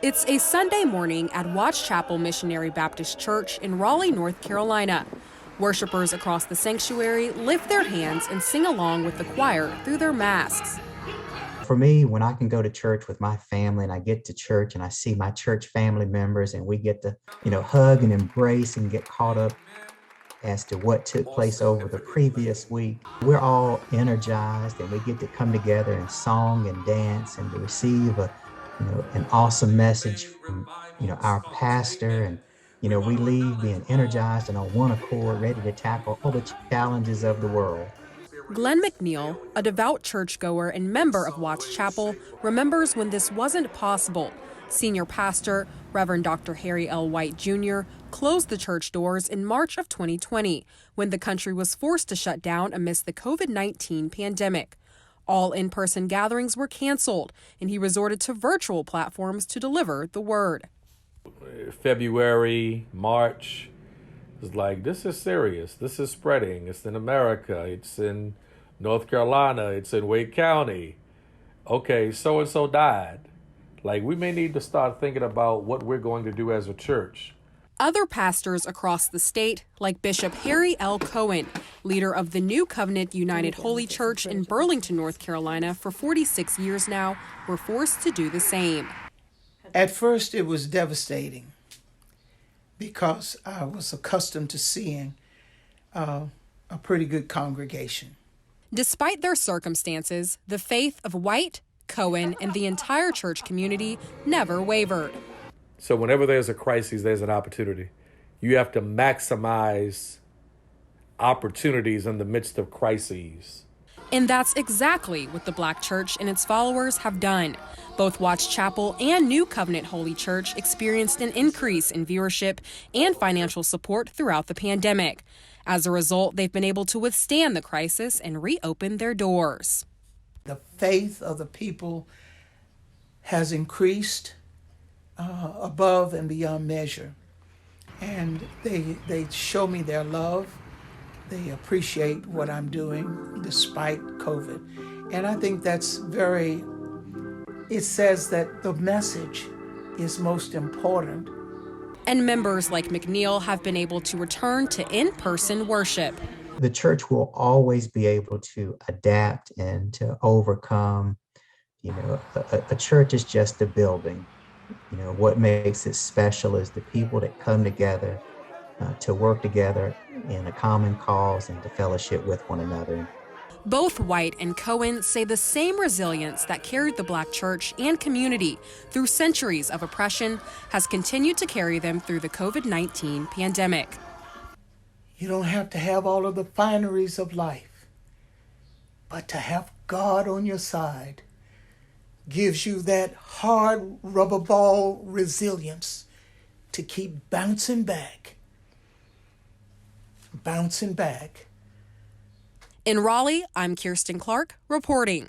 It's a Sunday morning at Watch Chapel Missionary Baptist Church in Raleigh, North Carolina. Worshipers across the sanctuary lift their hands and sing along with the choir through their masks. For me, when I can go to church with my family and I get to church and I see my church family members and we get to, hug and embrace and get caught up as to what took place over the previous week, we're all energized and we get to come together in song and dance and to receive an awesome message from, our pastor. And, we leave being energized and on one accord, ready to tackle all the challenges of the world. Glenn McNeil, a devout churchgoer and member of Watch Chapel, remembers when this wasn't possible. Senior pastor, Reverend Dr. Harry L. White Jr., closed the church doors in March of 2020 when the country was forced to shut down amidst the COVID-19 pandemic. All in-person gatherings were canceled, and he resorted to virtual platforms to deliver the word. February, March, it's like, this is serious. This is spreading. It's in America. It's in North Carolina. It's in Wake County. Okay, so-and-so died. Like, we may need to start thinking about what we're going to do as a church. Other pastors across the state, like Bishop Harry L. Cohen, leader of the New Covenant United Holy Church in Burlington, North Carolina for 46 years now, were forced to do the same. At first, it was devastating because I was accustomed to seeing a pretty good congregation. Despite their circumstances, the faith of White, Cohen, and the entire church community never wavered. So whenever there's a crisis, there's an opportunity. You have to maximize opportunities in the midst of crises. And that's exactly what the Black church and its followers have done. Both Watch Chapel and New Covenant Holy Church experienced an increase in viewership and financial support throughout the pandemic. As a result, they've been able to withstand the crisis and reopen their doors. The faith of the people has increased above and beyond measure. And they show me their love. They appreciate what I'm doing despite COVID. And I think that's it says that the message is most important. And members like McNeil have been able to return to in-person worship. The church will always be able to adapt and to overcome. A church is just a building. What makes it special is the people that come together to work together in a common cause and to fellowship with one another. Both White and Cohen say the same resilience that carried the Black church and community through centuries of oppression has continued to carry them through the COVID-19 pandemic. You don't have to have all of the fineries of life, but to have God on your side gives you that hard rubber ball resilience to keep bouncing back. In Raleigh, I'm Kirsten Clark reporting.